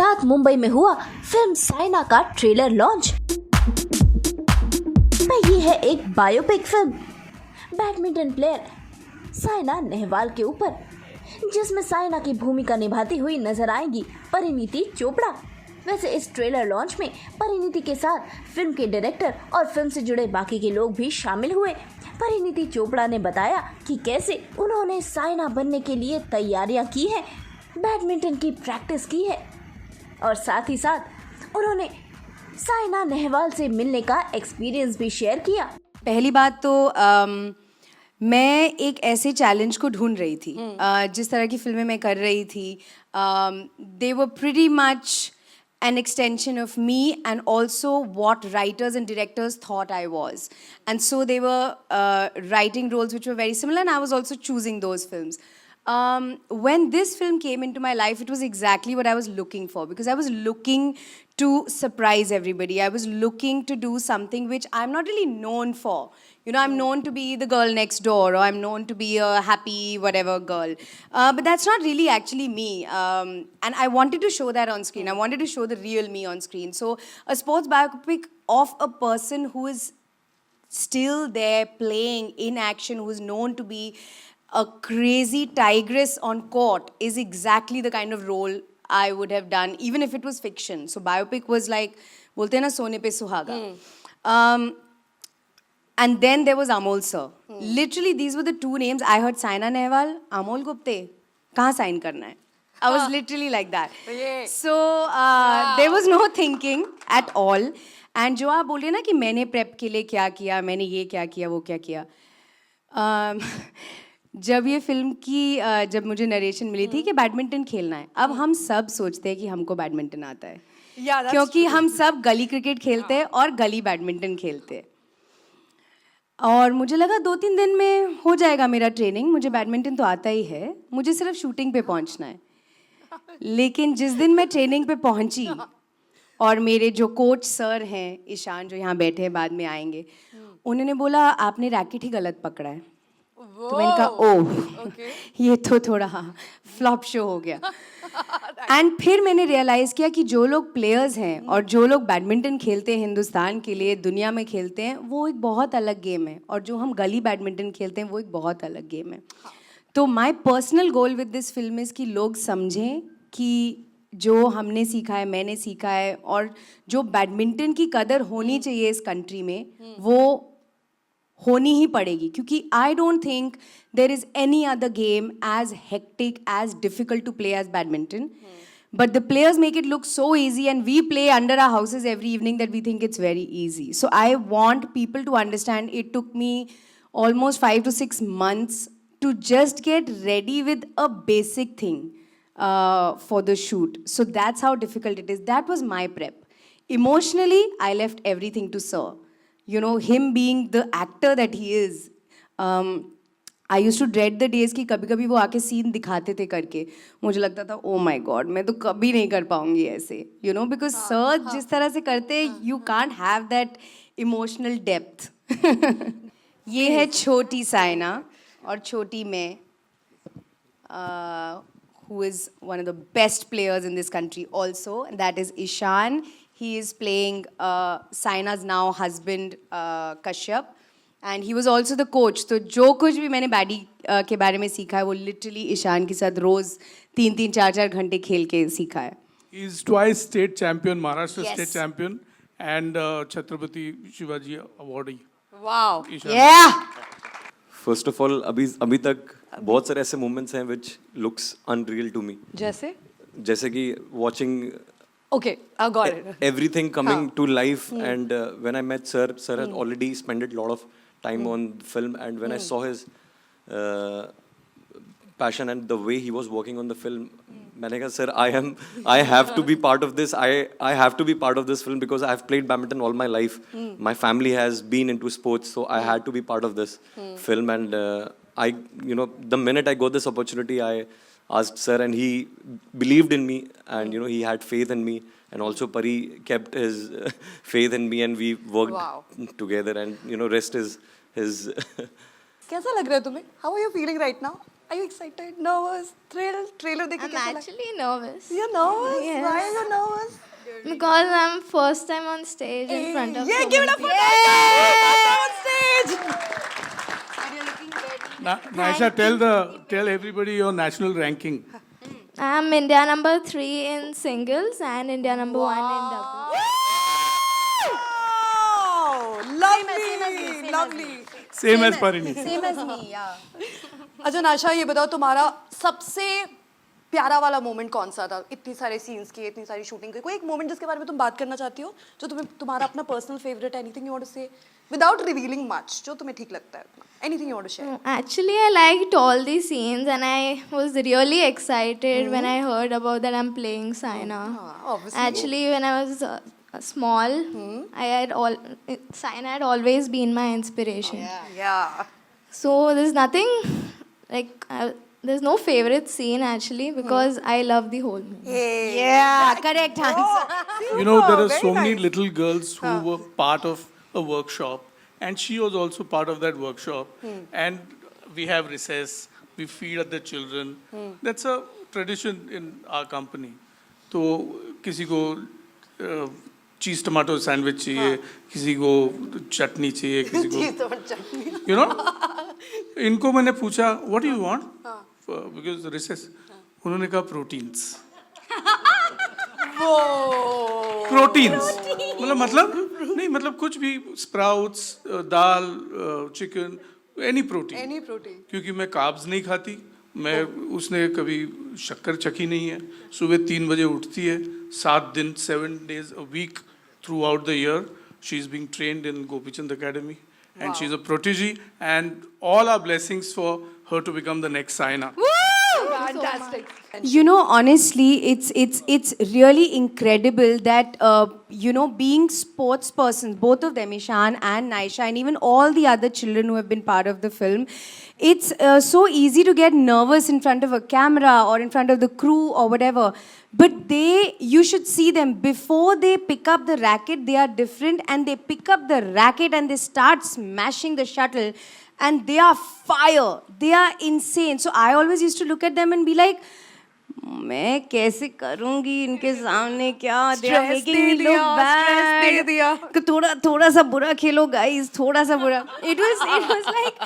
रात मुंबई में हुआ फिल्म साइना का ट्रेलर लॉन्च। ये है एक biopic film badminton player Saina Nehwal के ऊपर, जिसमें साइना की भूमिका निभाती हुई नजर आएंगी परिणीति चोपड़ा। वैसे इस ट्रेलर लॉन्च में परिणीति के साथ फिल्म के डायरेक्टर और फिल्म से जुड़े बाकी के लोग भी शामिल हुए। परिणीति चोपड़ा ने बताया कि कैसे उन्होंने साइना बनने के लिए तैयारियां की हैं, बैडमिंटन की प्रैक्टिस की है और साथ ही साथ उन्होंने साइना नेहवाल से मिलने का एक्सपीरियंस भी शेयर किया। पहली बात तो मैं एक ऐसे चैलेंज को ढूंढ रही थी। जिस तरह की फिल्में मैं कर रही थी, they were pretty much an extension of me and also what writers and directors thought I was. And so they were writing roles which were very similar, and I was also choosing those films. When this film came into my life, it was exactly what I was looking for, because I was looking to surprise everybody. I was looking to do something which I'm not really known for. You know, I'm known to be the girl next door, or I'm known to be a happy whatever girl. But that's not really actually me. And I wanted to show that on screen. I wanted to show the real me on screen. So a sports biopic of a person who is still there playing in action, who is known to be a crazy tigress on court, is exactly the kind of role I would have done, even if it was fiction. So biopic was like, bolte hain na, sone pe suhaga. And then there was Amol sir. Literally, these were the two names. I heard Saina Nehwal, Amol Gupte. Kahan sign karna hai? I was literally like that. So there was no thinking at all. And जो आप बोल रहे हैं ना कि मैंने prep के लिए क्या किया, मैंने ये क्या किया, वो क्या किया, जब ये फिल्म की जब मुझे नरेशन मिली थी कि बैडमिंटन खेलना है, अब हम सब सोचते हैं कि हमको बैडमिंटन आता है, क्योंकि हम सब गली क्रिकेट खेलते हैं और गली बैडमिंटन खेलते हैं। और मुझे लगा 2-3 दिन में हो जाएगा मेरा ट्रेनिंग, मुझे बैडमिंटन तो आता ही है, मुझे सिर्फ शूटिंग पे पहुंचना है। लेकिन जिस दिन मैं ट्रेनिंग पे पहुंची और मेरे जो कोच सर हैं, ईशान जो यहाँ बैठे हैं, बाद में आएंगे, उन्होंने बोला आपने रैकेट ही गलत पकड़ा है। तो मैंने कहा ओह, ये तो थोड़ा फ्लॉप शो हो गया। एंड फिर मैंने रियलाइज़ किया कि जो लोग प्लेयर्स हैं और जो लोग बैडमिंटन खेलते हैं हिंदुस्तान के लिए, दुनिया में खेलते हैं, वो एक बहुत अलग गेम है, और जो हम गली बैडमिंटन खेलते हैं वो एक बहुत अलग गेम है। तो my personal goal with this film is कि लोग समझें कि जो हमने सीखा है, मैंने सीखा है, और जो बैडमिंटन की कदर होनी चाहिए इस कंट्री में, वो होनी ही पड़ेगी, क्योंकि I don't think there is any other game as hectic, as difficult to play as badminton. But the players make it look so easy, and we play under our houses every evening that we think it's very easy. So I want people to understand it took me almost 5 to 6 months to just get ready with a basic thing for the shoot. So that's how difficult it is. That was my prep. Emotionally, I left everything to Sir. You know, him being the actor that he is, I used to dread the days कि कभी कभी वो आके scene दिखाते थे करके, मुझे लगता था ओ माय गॉड मैं तो कभी नहीं कर पाऊंगी ऐसे, यू नो, बिकॉज सर जिस तरह से करते you can't have that emotional depth. ये है छोटी साइना और छोटी मैं, who is one of the best players in this country also, and that is Ishan. He is playing Saina's now husband, Kashyap. And he was also the coach. तो जो कुछ भी मैंने बैडी के बारे में सीखा है वो लिटरली ईशान के साथ रोज 3-3, 4-4 घंटे खेल के सीखा है. He is twice state champion, Maharashtra state champion, and Chhatrapati Shivaji awardee. Wow. Yeah. First of all, अभी तक बहुत सारे ऐसे moments हैं which looks unreal to me. जैसे कि watching Okay, I got it. everything coming to life, and when I met sir had already spent a lot of time on film, and when I saw his passion and the way he was working on the film, मैंने कहा sir, I have to be part of this. I have to be part of this film because I have played badminton all my life. My family has been into sports, so I had to be part of this film. And the minute I got this opportunity, I asked sir, and he believed in me, and he had faith in me, and also Pari kept his faith in me, and we worked together, and rest is his. कैसा लग रहा है तुम्हें? How are you feeling right now? Are you excited? Nervous? Thrilled? Trailer देख के I'm कैसा लगा? actually nervous You're nervous? Yes. Why are you nervous? because I'm first time on stage in front of Yeah, so give it many up for people. Naisha on stage. Naisha, tell everybody your national ranking. I'm India number 3 in singles and India number 1 in doubles. Wow! Lovely, lovely. Same as Parini. Same as me, yeah. अच्छा नाशा ये बताओ तुम्हारा सबसे प्यारा वाला moment कौन सा था इतनी सारे सीन्स के इतनी सारी शूटिंग के कोई एक मोमेंट जिसके बारे में तुम बात करना चाहती हो जो तुम्हें तुम्हारा अपना personal favourite anything you want to say without revealing much जो तुम्हें ठीक लगता है anything you want to share Actually, I liked all these scenes and I was really excited when I heard about that I'm playing Saina. obviously. Actually, when I was small, Saina had always been my inspiration. या So there's nothing like there's no favorite scene actually because I love the whole movie. Yeah, correct answer. You know, there are very so many nice. little girls who were part of a workshop, and she was also part of that workshop. And we have recess, we feed at the children. That's a tradition in our company. तो किसी को चीज tomato sandwich चाहिए, किसी को चटनी चाहिए, किसी को you know. इनको मैंने पूछा what do you want? Because recess. उन्होंने कहा प्रोटीन्स. प्रोटीन्स मतलब नहीं मतलब कुछ भी स्प्राउट्स दाल chicken any protein any protein क्योंकि मैं कार्ब्स नहीं खाती मैं उसने कभी शक्कर चखी नहीं है सुबह 3 बजे उठती है 7 दिन 7 days a week throughout the year she is being trained in Gopichand Academy and she is a protege and all our blessings for her to become the next Saina. Fantastic You know, honestly, it's really incredible that you know, being sports persons, both of them, Ishan and Naisha, and even all the other children who have been part of the film, it's so easy to get nervous in front of a camera or in front of the crew or whatever. But you should see them before they pick up the racket. They are different, and they pick up the racket and they start smashing the shuttle, and they are fire. They are insane. So I always used to look at them and be like, मैं कैसे करूंगी इनके सामने क्या they are Stress making they me look दिया, stress दे bad दिया। कि थोड़ा सा बुरा खेलो guys थोड़ा सा बुरा it was like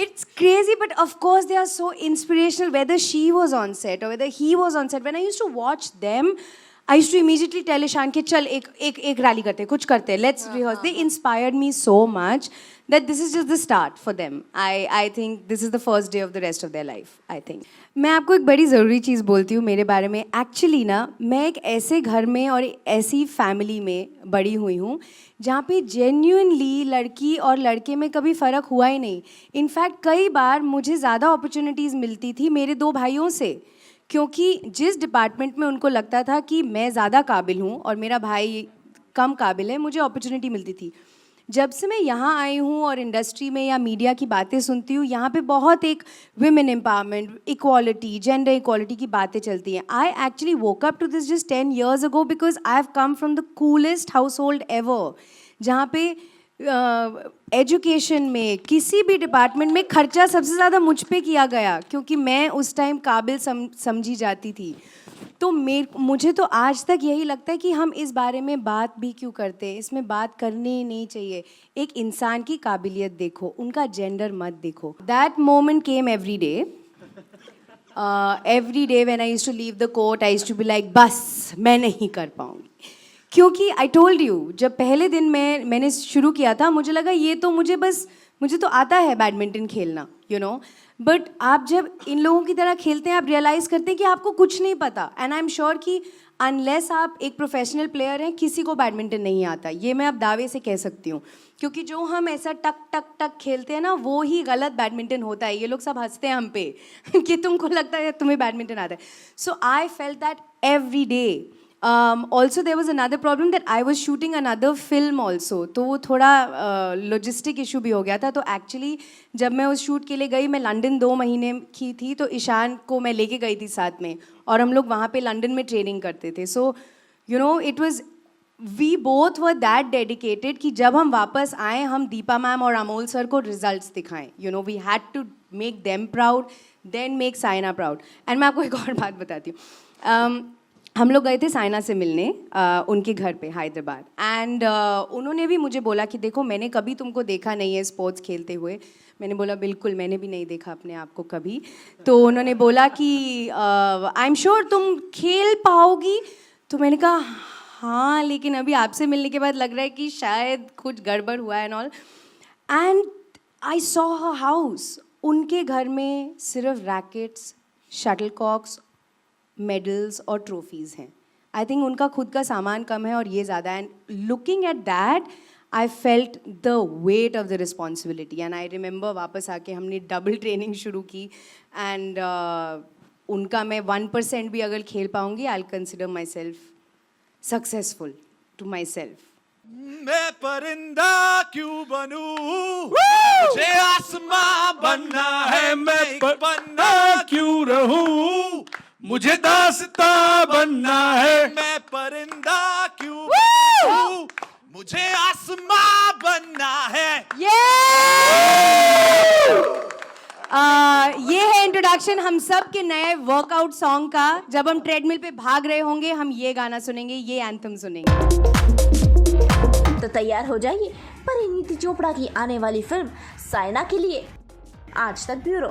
it's crazy but of course they are so inspirational whether she was on set or whether he was on set when I used to watch them I used to immediately tell Ishan कि चल एक rally करते कुछ करते let's rehearse they inspired me so much that this is just the start for them I think this is the first day of the rest of their life I think मैं आपको एक बड़ी ज़रूरी चीज़ बोलती हूँ मेरे बारे में एक्चुअली ना मैं एक ऐसे घर में और ऐसी फैमिली में बड़ी हुई हूँ जहाँ पे जेन्युइनली लड़की और लड़के में कभी फ़र्क हुआ ही नहीं इनफैक्ट कई बार मुझे ज़्यादा अपॉर्चुनिटीज़ मिलती थी मेरे 2 भाइयों से क्योंकि जिस डिपार्टमेंट में उनको लगता था कि मैं ज़्यादा काबिल हूँ और मेरा भाई कम काबिल है मुझे अपॉर्चुनिटी मिलती थी जब से मैं यहाँ आई हूँ और इंडस्ट्री में या मीडिया की बातें सुनती हूँ यहाँ पे बहुत एक women empowerment equality gender equality की बातें चलती हैं I actually woke up to this just 10 years ago because I have come from the coolest household ever जहाँ पे एजुकेशन में किसी भी डिपार्टमेंट में खर्चा सबसे ज़्यादा मुझ पे किया गया क्योंकि मैं उस टाइम काबिल समझी जाती थी तो मुझे तो आज तक यही लगता है कि हम इस बारे में बात भी क्यों करते हैं इसमें बात करनी ही नहीं चाहिए एक इंसान की काबिलियत देखो उनका जेंडर मत देखो that moment came every day when I used to leave the court I used to be like बस मैं नहीं कर पाऊँगी क्योंकि आई टोल्ड यू जब पहले दिन मैंने शुरू किया था मुझे लगा ये तो मुझे तो आता है बैडमिंटन खेलना यू नो बट आप जब इन लोगों की तरह खेलते हैं आप रियलाइज़ करते हैं कि आपको कुछ नहीं पता एंड आई एम श्योर कि अनलेस आप एक प्रोफेशनल प्लेयर हैं किसी को बैडमिंटन नहीं आता ये मैं अब दावे से कह सकती हूँ क्योंकि जो हम ऐसा टक टक टक खेलते हैं ना वो ही गलत बैडमिंटन होता है ये लोग सब हंसते हैं हम पे कि तुमको लगता है तुम्हें बैडमिंटन आता है so I felt that every day also there was another problem that I was shooting another film also तो वो थोड़ा logistic issue भी हो गया था तो actually जब मैं उस शूट के लिए गई मैं लंदन 2 महीने की थी तो ईशान को मैं लेके गई थी साथ में और हम लोग वहाँ पे लंदन में ट्रेनिंग करते थे so you know it was we both were that dedicated कि जब हम वापस आए हम दीपा मैम और अमोल सर को रिजल्ट्स दिखाएं you know we had to make them proud, then make Saina proud. And मैं आपको एक और बात बताती हूँ. हम लोग गए थे साइना से मिलने उनके घर पे हैदराबाद. एंड उन्होंने भी मुझे बोला कि देखो मैंने कभी तुमको देखा नहीं है स्पोर्ट्स खेलते हुए. मैंने बोला बिल्कुल मैंने भी नहीं देखा अपने आप को कभी. तो उन्होंने बोला कि आई एम श्योर तुम खेल पाओगी. तो मैंने कहा हाँ, लेकिन अभी आपसे मिलने के बाद लग रहा है कि शायद कुछ गड़बड़ हुआ है and all. And I saw her house. उनके घर में सिर्फ रैकेट्स, शटलकॉक्स, मेडल्स और ट्रॉफीज़ हैं. आई थिंक उनका खुद का सामान कम है और ये ज़्यादा है. And looking at that I felt the weight of the responsibility. And I remember वापस आके हमने डबल ट्रेनिंग शुरू की. एंड उनका मैं 1% भी अगर खेल पाऊँगी I will consider my self successful to my self. मैं परिंदा क्यों बनूं, मुझे आसमां बनना है. मैं एक पन्ना क्यों रहूं, मुझे दास्तां बनना है. मैं परिंदा क्यों बनूं, मुझे आसमां बनना है. ये है इंट्रोडक्शन हम सब के नए वर्कआउट सॉन्ग का. जब हम ट्रेडमिल पे भाग रहे होंगे हम ये गाना सुनेंगे, ये एंथम सुनेंगे. तो तैयार हो जाइए परिणीति चोपड़ा की आने वाली फिल्म साइना के लिए. आज तक ब्यूरो.